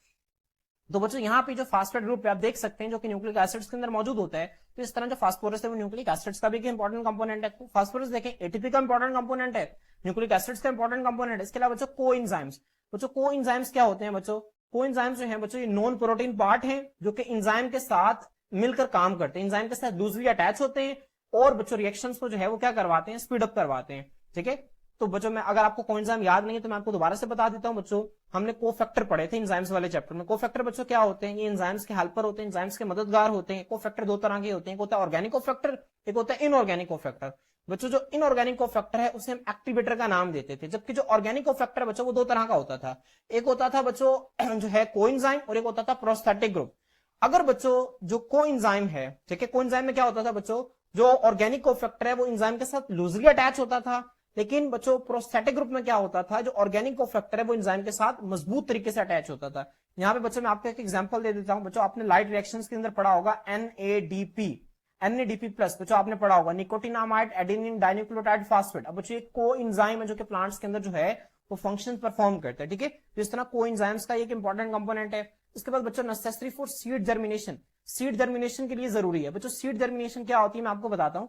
तो बच्चों यहाँ पे जो फास्फेट ग्रुप है आप देख सकते हैं जो कि न्यूक्लिक एसिड्स के अंदर मौजूद होता है। तो इस तरह जो फास्फोरस है वो न्यूक्लिक एसिड्स का भी इंपॉर्टेंट कंपोनेंट है। तो फास्फोरस देखें एटीपी का इंपॉर्टेंट कंपोनेंट है, न्यूक्लिक एसिड्स का इंपॉर्टेंट कंपोनेंट है। इसके अलावा बच्चों कोएंजाइम्स, बच्चों कोएंजाइम्स क्या होते हैं बच्चों? कोएंजाइम्स जो है बच्चों ये नॉन प्रोटीन पार्ट है जो कि एंजाइम के साथ मिलकर काम करते हैं, एंजाइम के साथ लूजली अटैच होते हैं और बच्चों रिएक्शंस को जो है वो क्या करवाते हैं? स्पीड अप करवाते हैं, ठीक है। तो बच्चों मैं अगर आपको कोएंजाइम याद नहीं है तो मैं आपको दोबारा से बता देता हूं बच्चों। हमने कोफैक्टर पढ़े थे एंजाइम्स वाले चैप्टर में। कोफैक्टर बच्चों क्या होते हैं? ये एंजाइम्स के हेल्पर होते हैं, एंजाइम्स के मददगार होते हैं। कोफैक्टर 2 तरह के होते हैं, एक होता है ऑर्गेनिक कोफैक्टर, एक होता है इनऑर्गेनिक कोफैक्टर। बच्चों जो इनऑर्गेनिक कोफैक्टर है उसे हम एक्टिवेटर का नाम देते थे, जबकि जो ऑर्गेनिक कोफैक्टर बच्चों वो 2 तरह का होता था। एक होता था बच्चों जो है कोएंजाइम, और एक होता था प्रोस्थेटिक ग्रुप। अगर बच्चों जो कोएंजाइम है, ठीक है, कोएंजाइम में क्या होता था बच्चों? जो ऑर्गेनिक कोफैक्टर है वो एंजाइम के साथ लूजली अटैच होता था, लेकिन बच्चों प्रोस्थेटिक ग्रुप में क्या होता था? जो ऑर्गेनिक कोफैक्टर है वो एंजाइम के साथ मजबूत तरीके से अटैच होता था। यहाँ पे बच्चों मैं आपको एक एग्जांपल दे देता हूं। बच्चों आपने लाइट रिएक्शंस के अंदर पढ़ा होगा NADP प्लस, बच्चों आपने पढ़ा होगा निकोटिनामाइड एडेनिन डाइन्यूक्लियोटाइड फास्फेट। अब बच्चों एक कोएंजाइम है जो कि प्लांट्स के अंदर जो है वो फंक्शन परफॉर्म करता है, ठीक है। तो इस तरह कोएंजाइम्स का एक इंपॉर्टेंट कंपोनेंट है। इसके बाद बच्चों necessary for seed germination, seed germination के लिए जरूरी है। बच्चों सीड जर्मिनेशन क्या होती है मैं आपको बताता हूं।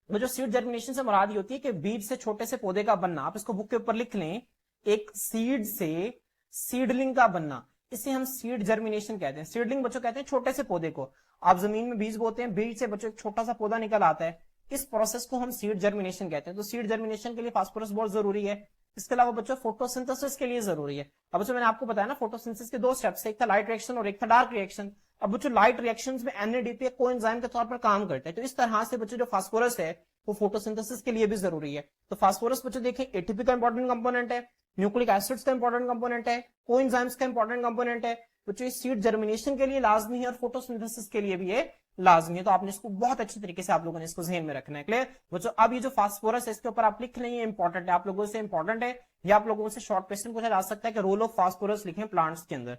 वो जो सीड जर्मिनेशन से मुराद होती है कि बीज से छोटे से पौधे का बनना। आप इसको बुक के ऊपर लिख लें, एक सीड से सीडलिंग का बनना, इसे हम सीड जर्मिनेशन कहते हैं। सीडलिंग बच्चों कहते हैं छोटे से पौधे को। आप जमीन में बीज बोते हैं, बीज से बच्चों एक छोटा सा पौधा निकल आता है, इस प्रोसेस को हम सीड जर्मिनेशन कहते हैं। तो सीड जर्मिनेशन के लिए फास्फोरस बहुत जरूरी है। इसके अलावा बच्चों फोटोसिंथेसिस के लिए जरूरी है। अब बच्चों मैंने आपको बताया ना फोटोसिंथेसिस के 2 स्टेप्स, एक था लाइट रिएक्शन और एक था डार्क रिएक्शन। अब बच्चों लाइट रिएक्शंस में NADP कोएंजाइम के तौर पर काम करते हैं। तो इस तरह से बच्चों जो फास्फोरस है वो फोटोसिंथेसिस के लिए भी जरूरी है। तो फास्फोरस बच्चों देखें एटीपी का इंपॉर्टेंट कंपोनेंट है, न्यूक्लिक एसिड्स का इंपॉर्टेंट कंपोनेंट है, कोएंजाइम्स का इंपॉर्टेंट कंपोनेंट है। बच्चों सीड जर्मिनेशन के लिए लाजमी है और फोटोसिंथेसिस के लिए भी ये लाजमी है। तो आपने इसको बहुत अच्छे तरीके से आप लोगों ने इसको ज़हन में रखना है। क्लियर बच्चों? अब ये जो फास्फोरस है इसके ऊपर आप लिख लें, ये इंपॉर्टेंट है, आप लोगों से इंपॉर्टेंट है। या आप लोगों से शॉर्ट क्वेश्चन पूछा जा सकता है कि रोल ऑफ फास्फोरस लिखें प्लांट्स के अंदर।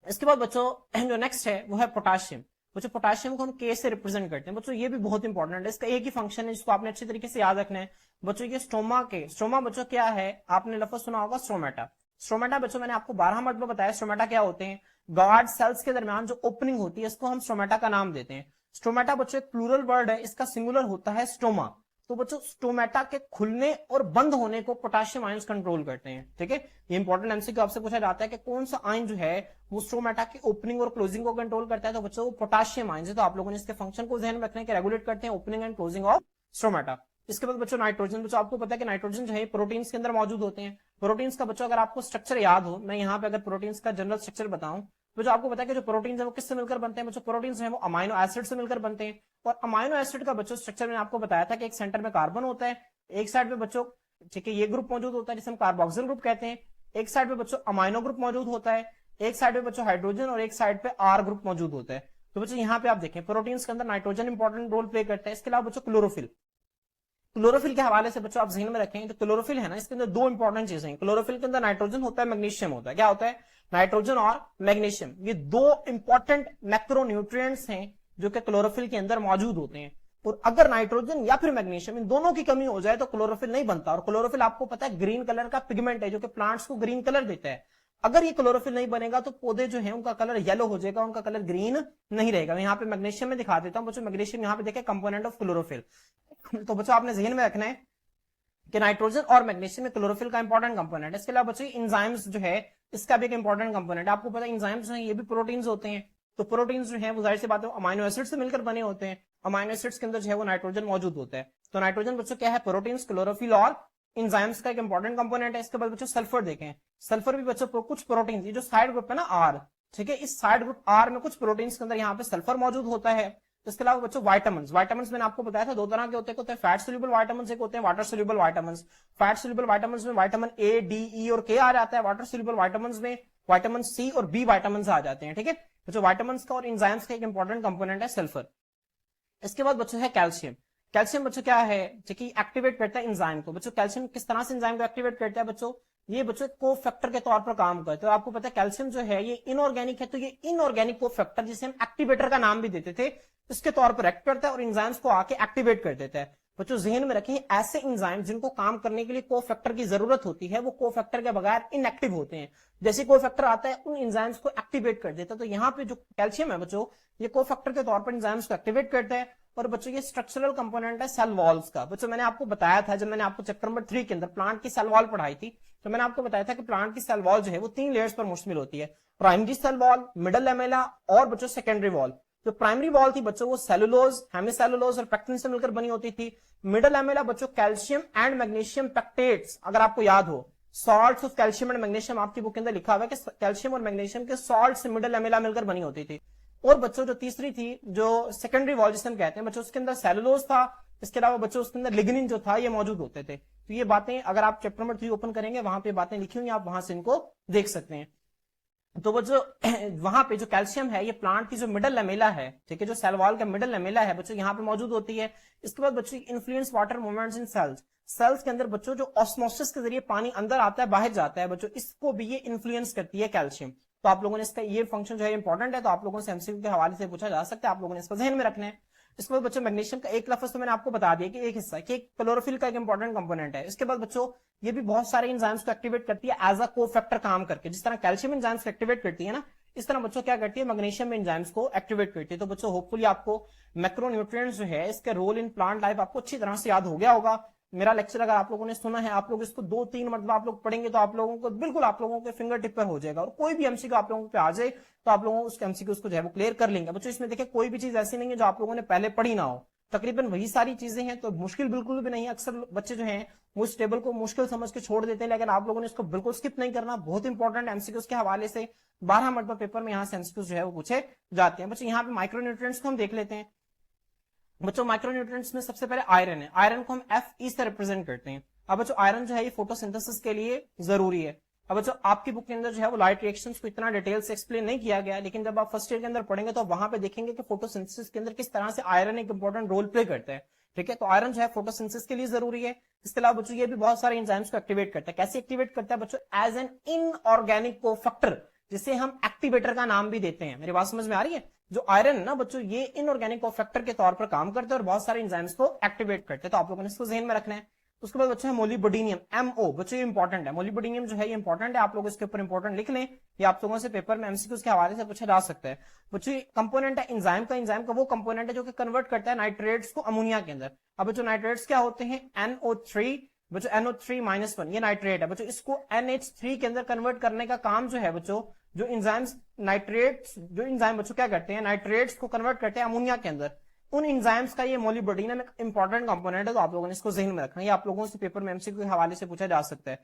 इसके बाद बच्चों जो नेक्स्ट है वो है पोटाशियम। बच्चों पोटाशियम को हम K से रिप्रेजेंट करते हैं। बच्चों ये भी बहुत इंपॉर्टेंट है, इसका एक ही फंक्शन है जिसको आपने अच्छे तरीके से याद रखना है। बच्चों ये स्टोमा बच्चों क्या है? आपने लफ्ज सुना होगा स्टोमेटा। स्ट्रोमेटा बच्चों मैंने आपको 12 मरतबा बताया स्ट्रोमेटा क्या होते हैं। गार्ड सेल्स के दरमियान जो ओपनिंग होती है इसको हम स्ट्रोमेटा का नाम देते हैं। स्ट्रोमेटा बच्चों एक प्लूरल वर्ड है, इसका सिंगुलर होता है स्टोमा। तो बच्चों स्टोमेटा के खुलने और बंद होने को पोटेशियम आयंस कंट्रोल करते हैं। ठीक है, ये इंपॉर्टेंट एमसीक्यू आपसे पूछा जाता है कि कौन सा आयन जो है वो स्टोमेटा की ओपनिंग और क्लोजिंग को कंट्रोल करता है। तो बच्चों वो पोटेशियम आयंस है। तो आप लोगों ने इसके फंक्शन को ध्यान में रखना है कि रेगुलेट करते हैं opening and closing of stomata. इसके बाद बच्चों नाइट्रोजन, बच्चों आपको पता है कि नाइट्रोजन जो है प्रोटीन्स के अंदर मौजूद होते हैं। प्रोटीन्स का बच्चों अगर आपको स्ट्रक्चर याद हो, मैं यहाँ पे अगर प्रोटीन्स का जनरल स्ट्रक्चर बताऊं तो जो आपको पता है कि जो प्रोटीन्स है वो किससे मिलकर बनते हैं बच्चों, प्रोटीन्स है वो अमाइनो एसिड से मिलकर बनते हैं। और अमाइनो एसिड का बच्चों स्ट्रक्चर मैंने आपको बताया था कि एक सेंटर में कार्बन होता है, एक साइड पे बच्चों ठीक है ये ग्रुप मौजूद होता है जिसे हम कार्बोक्सिल ग्रुप कहते हैं, एक साइड पे बच्चों अमाइनो ग्रुप मौजूद होता है, एक साइड पे बच्चों हाइड्रोजन और एक साइड पे आर ग्रुप मौजूद होता है। तो बच्चों यहाँ पे आप देखें प्रोटीन्स के अंदर नाइट्रोजन इंपॉर्टेंट रोल प्ले करता है। इसके अलावा बच्चों क्लोरोफिल, क्लोरोफिल के हवाले से बच्चों आप ज़हन में रखें तो क्लोरोफिल है ना, इसके अंदर दो इंपॉर्टेंट चीजें हैं। क्लोरोफिल के अंदर नाइट्रोजन होता है, मैग्नीशियम होता है। क्या होता है, नाइट्रोजन और मैग्नीशियम, ये दो इंपॉर्टेंट मैक्रोन्यूट्रिएंट्स हैं जो कि क्लोरोफिल के अंदर मौजूद होते हैं। और अगर नाइट्रोजन या फिर मैग्नीशियम इन दोनों की कमी हो जाए तो क्लोरोफिल नहीं बनता। और क्लोरोफिल आपको पता है ग्रीन कलर का पिगमेंट है जो कि प्लांट्स को ग्रीन कलर देता है। अगर ये क्लोरोफिल नहीं बनेगा तो पौधे जो है उनका कलर येलो हो जाएगा, उनका कलर ग्रीन नहीं रहेगा। मैं यहाँ पे मैग्नीशियम में दिखा देता हूँ बच्चों, मैग्नीशियम यहाँ पे देखें कंपोनेंट ऑफ क्लोरोफिल। तो बच्चों आपने जहन में रखना है कि नाइट्रोजन और मैग्नीशियम में क्लोरोफिल का इंपॉर्टेंट कंपोनेंट है। इसके अलावा बच्चों एंजाइम्स जो है इसका भी एक इंपॉर्टेंट कंपोनेंट है। आपको पता है एंजाइम्स जो है ये भी प्रोटीन्स होते हैं। तो प्रोटीन्स जो है वो जाहिर सी बात है अमाइनो एसिड से मिलकर बने होते हैं। अमाइनो एसिड्स के अंदर जो है वो नाइट्रोजन मौजूद होता है। तो नाइट्रोजन बच्चों क्या है, प्रोटीन्स, क्लोरोफिल और एंजाइम्स का एक इंपॉर्टेंट कंपोनेंट है। इसके बाद बच्चों सल्फर देखें, सल्फर भी बच्चों कुछ प्रोटीन, ये जो साइड ग्रुप है ना आर, ठीक है, इस साइड ग्रुप आर में कुछ प्रोटीन्स के अंदर यहाँ पे सल्फर मौजूद होता है। इसके अलावा बच्चों विटामिन्स, विटामिन्स मैंने आपको बताया था दो तरह के होते हैं फैट सोल्यूबल विटामिन्स, एक होते हैं water soluble vitamins. Fat soluble vitamins में विटामिन ए, डी, ई और के आ जाता है। वाटर सोल्यूबल विटामिन्स में विटामिन सी और बी विटामिन्स आ जाते हैं। ठीक है, बच्चों विटामिन्स का और एंजाइम्स का एक इंपॉर्टेंट कंपोनेंट है सल्फर। इसके बाद बच्चों है कैल्शियम। कैल्शियम बच्चों क्या है, जो कि एक्टिवेट करता है एंजाइम को। बच्चों कैल्शियम किस तरह से एंजाइम को एक्टिवेट करता है बच्चों, ये बच्चों को फैक्टर के तौर पर काम करता है। तो आपको पता है कैल्शियम जो है ये इनऑर्गेनिक है, तो ये इनऑर्गेनिक को फैक्टर जिसे हम एक्टिवेटर का नाम भी देते थे इसके तौर पर एक्ट करता है और एंजाइम्स को आके एक्टिवेट कर देता है। बच्चों जहन में रखें ऐसे एंजाइम जिनको काम करने के लिए कोफैक्टर की जरूरत होती है वो कोफैक्टर के बगैर इनएक्टिव होते हैं। जैसे कोफैक्टर आता है उन एंजाइम्स को एक्टिवेट कर देता है। तो यहाँ पे जो कैल्शियम है बच्चों ये कोफैक्टर के तौर पर एंजाइम्स को एक्टिवेट करता है। और बच्चों ये स्ट्रक्चरल कंपोनेंट है सेल वॉल्स का। बच्चों मैंने आपको बताया था जब मैंने आपको चैप्टर नंबर 3 के अंदर प्लांट की सेल वॉल पढ़ाई थी तो मैंने आपको बताया था कि प्लांट की सेल वॉल जो है वो 3 लेयर्स पर मुश्तमिल होती है, primary cell wall, middle lamella और बच्चों सेकेंडरी वॉल। जो प्राइमरी वॉल थी बच्चों वो सेलुलोज, हेमिसेलुलोज और पेक्टिन से मिलकर बनी होती थी। मिडल लेमेला बच्चों कैल्शियम एंड मैग्नीशियम पेक्टेट्स, अगर आपको याद हो salts of calcium and magnesium आपकी बुक के अंदर लिखा हुआ है कि कैल्शियम और मैग्नीशियम के सॉल्ट से मिडल लेमेला मिलकर बनी होती थी। और बच्चों जो तीसरी थी जो सेकेंडरी वॉल जिसे हम कहते हैं बच्चों उसके अंदर सेलुलोज था। इसके अलावा बच्चों उसके अंदर लिग्निन जो था ये मौजूद होते थे। तो ये बातें अगर आप चैप्टर नंबर 3 ओपन करेंगे वहां पे बातें लिखी हुई आप वहां से इनको देख सकते हैं। तो वो जो वहां पे जो कैल्शियम है ये प्लांट की जो मिडल लेमेला है, ठीक है, जो सेल वॉल का मिडल लेमेला है बच्चों यहाँ पे मौजूद होती है। इसके बाद बच्चों influence water movements in cells, cells के अंदर बच्चों जो ऑस्मोसिस के जरिए पानी अंदर आता है बाहर जाता है बच्चों, इसको भी ये इन्फ्लुएंस करती है कैल्शियम। तो आप लोगों ने इसका ये फंक्शन जो है इंपॉर्टेंट है, तो आप लोगों से एमसीक्यू के हवाले से पूछा जा सकता है, आप लोगों ने इसको ध्यान में रखना है। इसके बाद बच्चों मैग्नीशियम का एक लफ्ज तो मैंने आपको बता दिया कि एक हिस्सा कि क्लोरोफिल का एक इंपॉर्टेंट कंपोनेंट है। इसके बाद बच्चों ये भी बहुत सारे एंजाइम्स को एक्टिवेट करती है एज अ कोफैक्टर काम करके। जिस तरह कैल्शियम एंजाइम्स को एक्टिवेट करती है ना, इस तरह बच्चों क्या करती है मैग्नीशियम एंजाइम्स को एक्टिवेट करती है। तो बच्चों होपफुली आपको मैक्रोन्यूट्रिएंट्स जो है इसके रोल इन प्लांट लाइफ आपको अच्छी तरह से याद हो गया होगा। मेरा लेक्चर अगर आप लोगों ने सुना है, आप लोग इसको 2-3 मतलब आप लोग पढ़ेंगे तो आप लोगों को बिल्कुल आप लोगों के फिंगर टिप पर हो जाएगा। और कोई भी एमसीक्यू आप लोगों पे आ जाए तो आप लोगों उस एमसीक्यू को जो है वो क्लियर कर लेंगे। बच्चों इसमें देखिए कोई भी चीज ऐसी नहीं है जो आप लोगों ने पहले पढ़ी ना हो, तकरीबन वही सारी चीजें हैं। तो मुश्किल बिल्कुल भी नहीं है। अक्सर बच्चे जो हैं वो इस टेबल को मुश्किल समझ के छोड़ देते हैं, लेकिन आप लोगों ने इसको बिल्कुल स्किप नहीं करना। बहुत इंपॉर्टेंट एमसीक्यूज के हवाले से 12 मरतबा पेपर में यहाँ से एमसीक्यूज जो है वो पूछे जाते हैं। बच्चों यहाँ पे माइक्रोन्यूट्रिएंट्स को हम देख लेते हैं। बच्चों माइक्रोन्यूट्रिएंट्स में सबसे पहले आयरन है, आयरन को हम Fe से रिप्रेजेंट करते हैं। अब बच्चों आयरन जो है ये फोटोसिंथेसिस के लिए जरूरी है। अब बच्चों आपकी बुक के अंदर जो है वो लाइट रिएक्शंस को इतना डिटेल से एक्सप्लेन नहीं किया गया, लेकिन जब आप फर्स्ट ईयर के अंदर पढ़ेंगे तो वहां पे देखेंगे कि फोटोसिंथेसिस के अंदर किस तरह से आयरन एक इंपॉर्टेंट रोल प्ले करता है। ठीक है, तो आयरन जो है फोटोसिंथेसिस के लिए जरूरी है। इसके अलावा बच्चों ये भी बहुत सारे एंजाइम्स को एक्टिवेट करता है। कैसे एक्टिवेट करता है बच्चों, एज एन इनऑर्गेनिक कोफैक्टर, जिसे हम एक्टिवेटर का नाम भी देते हैं। मेरी बात समझ में आ रही है? जो आयरन है ना बच्चों ये इनऑर्गेनिक कोफैक्टर के तौर पर काम करते हैं और बहुत सारे एंजाइम्स को एक्टिवेट करते हैं। तो आप लोगों ने इसको ध्यान में रखना है। उसके बाद बच्चों है मोलिबडेनियम, MO। बच्चों ये इंपॉर्टेंट है, मोलिबडेनियम जो है ये इंपॉर्टेंट है, आप लोग इसके ऊपर इंपॉर्टेंट लिख लें, ये आप लोगों से पेपर में एमसीक्यूज के हवाले से पूछा जा सकता है। बच्चों कंपोनेंट है एंजाइम का, एंजाइम का वो कंपोनेंट है जो कि कन्वर्ट करता है नाइट्रेट्स को अमोनिया के अंदर। अब बच्चों नाइट्रेट्स क्या होते हैं, NO3, बच्चों NO3-1 ये नाइट्रेट है बच्चों, इसको NH3 के अंदर कन्वर्ट करने का काम जो है बच्चों, जो एंजाइम्स नाइट्रेट्स, जो एंजाइम बच्चों क्या करते हैं, नाइट्रेट्स को कन्वर्ट करते हैं अमोनिया के अंदर, उन एंजाइम्स का ये मोलिबडेनियम एक इंपॉर्टेंट कंपोनेंट है, तो आप लोगों ने इसको जहन में रखना है, ये आप लोगों से पेपर में एमसीक्यू के हवाले से पूछा जा सकता है।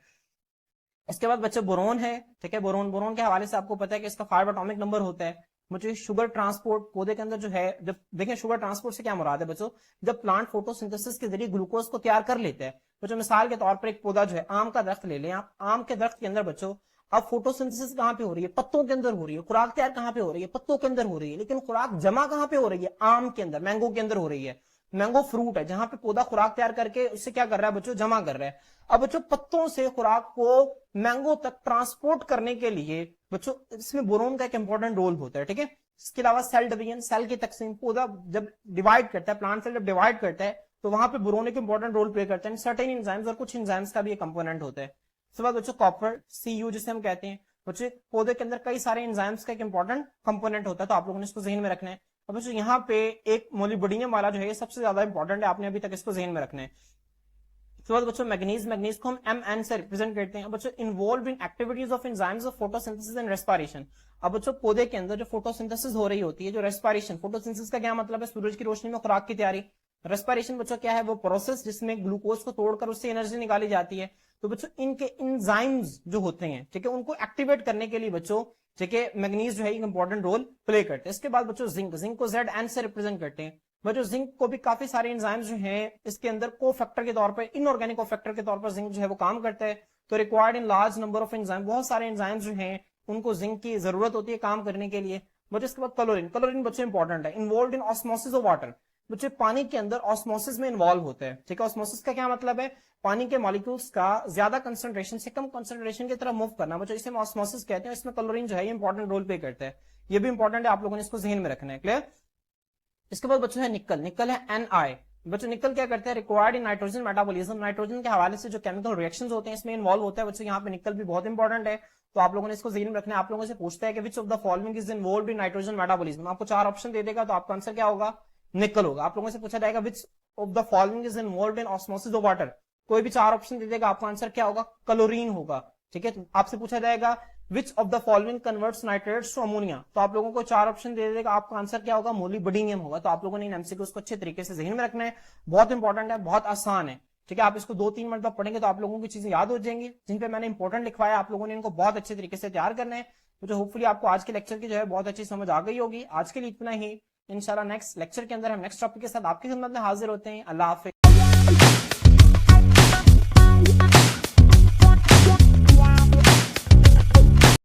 इसके बाद बच्चे बोरोन है, ठीक है, बोरोन, बोरोन के हवाले से आपको पता है कि इसका 5 एटॉमिक नंबर होता है। मुझे शुगर ट्रांसपोर्ट पौधे के अंदर जो है, जब देखें शुगर ट्रांसपोर्ट से क्या मुराद है बच्चों, जब प्लांट फोटोसिंथेसिस के जरिए ग्लूकोज को तैयार कर लेते हैं बच्चों। मिसाल के तौर पर एक पौधा जो है, आम का दरख्त ले लें आप, आम के दरख्त के अंदर बच्चों अब फोटोसिंथेसिस कहां पे हो रही है, पत्तों के अंदर हो रही है, खुराक तैयार कहां पे हो रही है, पत्तों के अंदर हो रही है, लेकिन खुराक जमा कहां पे हो रही है, आम के अंदर, मैंगो के अंदर हो रही है। मैंगो फ्रूट है जहां पे पौधा खुराक तैयार करके उससे क्या कर रहा है बच्चों, जमा कर रहा है। अब बच्चों पत्तों से खुराक को मैंगो तक ट्रांसपोर्ट करने के लिए बच्चों इसमें बोरोन का एक इंपॉर्टेंट रोल होता है, ठीक है। इसके अलावा सेल डिवीजन, सेल की तकसीम, पौधा जब डिवाइड करता है, प्लांट सेल जब डिवाइड करता है तो वहां पे बोरोन एक इंपॉर्टेंट रोल प्ले करता है। सर्टेन एंजाइम्स और कुछ एंजाइम्स का भी एक कंपोनेंट होता है। इसके बाद बच्चों कॉपर, Cu जिसे हम कहते हैं बच्चों, पौधे के अंदर कई सारे एंजाइम्स का एक इंपॉर्टेंट कंपोनेंट होता है, तो आप लोगों ने इसको जहन में रखना है। अब बच्चों यहाँ पे एक मोलिबडेनियम वाला जो है ये सबसे ज्यादा इंपॉर्टेंट है, आपने अभी तक इसको जहन में रखना है। उसके बाद बच्चों मैग्नीज, मैग्नीज को हम Mn से रिप्रेजेंट करते हैं। बच्चों involve in activities of enzymes of photosynthesis and respiration. अब बच्चों पौधे के अंदर जो फोटोसिंथेसिस हो रही होती है, जो रेस्पिरेशन, फोटोसिंथेसिस का क्या मतलब है, सूरज की रोशनी में खुराक की तैयारी। रेस्पिरेशन बच्चों क्या है, वो प्रोसेस जिसमें ग्लूकोज को तोड़कर उससे एनर्जी निकाली जाती है। तो बच्चों इनके एंजाइम्स जो होते हैं, ठीक है, उनको एक्टिवेट करने के लिए बच्चों, ठीक है, मैग्नीज जो है एक इंपॉर्टेंट रोल प्ले करते हैं। इसके बाद बच्चों जिंक, जिंक को Zn से रिप्रेजेंट करते हैं। बच्चों जिंक को भी काफी सारे एंजाइम्स जो हैं इसके अंदर कोफैक्टर के तौर पर, इनऑर्गेनिक कोफैक्टर के तौर पर जिंक जो है वो काम करता है। तो required in large number of enzyme, बहुत सारे एंजाइम्स जो हैं उनको जिंक की जरूरत होती है काम करने के लिए। बच्चों इसके बाद क्लोरीन, क्लोरीन बच्चों इंपॉर्टेंट है, involve in osmosis of water. बच्चे पानी के अंदर ऑस्मोसिस में इन्वॉल्व होते हैं, ठीक है। ऑस्मोसिस का क्या मतलब है, पानी के मॉलिक्यूल्स का ज्यादा कंसंट्रेशन से कम कंसंट्रेशन की तरफ मूव करना, बच्चों इसे हम ऑस्मोसिस कहते हैं। इसमें क्लोरीन जो है ये इंपॉर्टेंट रोल प्ले करता है, ये भी इंपॉर्टेंट है, आप लोगों ने इसको जहन में रखना है, क्लियर। इसके बाद बच्चों है निकल, निकल है Ni। बच्चों निकल क्या करते हैं, required in nitrogen metabolism, nitrogen के हवाले से जो केमिकल रिएक्शंस होते हैं इसमें इन्वॉल्व होता है। बच्चों यहाँ पे निकल भी बहुत इंपॉर्टेंट है, तो आप लोगों ने इसको जहन में रखना है। आप लोगों से पूछता है कि विच of the following is involved in nitrogen metabolism, आपको 4 ऑप्शन दे देगा, तो आपका आंसर क्या होगा, निकल होगा। आप लोगों से पूछा जाएगा which of the following is involved in osmosis of water, कोई भी 4 ऑप्शन दे देगा, आपका आंसर क्या होगा, क्लोरीन होगा, ठीक है। आपसे पूछा जाएगा which of the following converts nitrates to ammonia, तो आप लोगों को 4 ऑप्शन दे देगा, आपका आंसर क्या होगा, मोलिबडेनियम होगा। तो आप लोगों ने इन एमसीक्यूज को अच्छे तरीके से जहन में रखना है, बहुत इंपॉर्टेंट है, बहुत आसान है, ठीक है। आप इसको 2-3 मिनट तक पढ़ेंगे तो आप लोगों की चीजें याद हो जाएंगी, जिन पे मैंने इंपॉर्टेंट लिखवाया, आप लोगों ने इनको बहुत अच्छे तरीके से तैयार करना है। तो जो होपफुली आपको आज के लेक्चर की जो है बहुत अच्छी समझ आ गई होगी। आज के लिए इतना ही, इंशाल्लाह नेक्स्ट लेक्चर के अंदर हम नेक्स्ट टॉपिक के साथ आपकी खिदमत में हाजिर होते हैं। अल्लाह हाफिज।